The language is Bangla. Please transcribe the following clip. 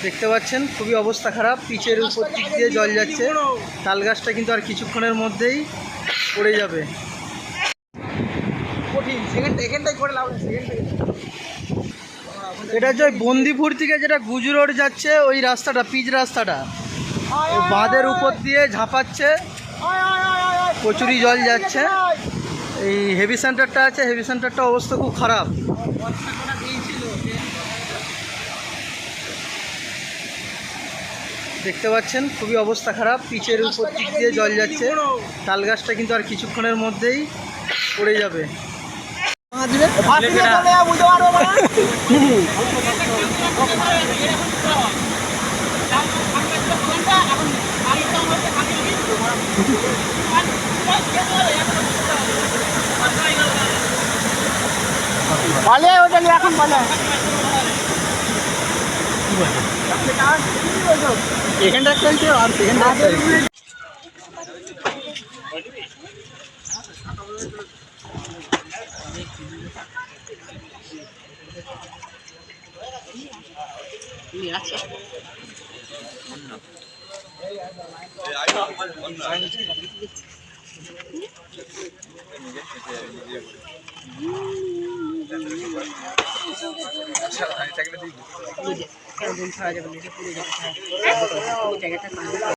দেখতে পাচ্ছেন খুবই অবস্থা খারাপ, পিচের উপর দিক দিয়ে জল যাচ্ছে। তাল গাছটা কিন্তু আর কিছুক্ষণের মধ্যেই পড়ে যাবে। এটা হচ্ছে বন্দিপুর থেকে যেটা গুজু রোড যাচ্ছে, ওই রাস্তাটা পিচ রাস্তাটা বাঁধের উপর দিয়ে ঝাঁপাচ্ছে, প্রচুরই জল যাচ্ছে। এই হেভি সেন্টারটা আছে, হেভি সেন্টারটা অবস্থা খুব খারাপ। দেখতে পাচ্ছেন খুবই অবস্থা খারাপ, পিচের উপর দিক দিয়ে জল যাচ্ছে। তাল গাছটা কিন্তু আর কিছুক্ষণের মধ্যেই পড়ে যাবে। এখানটা চলছে আর সেখানটা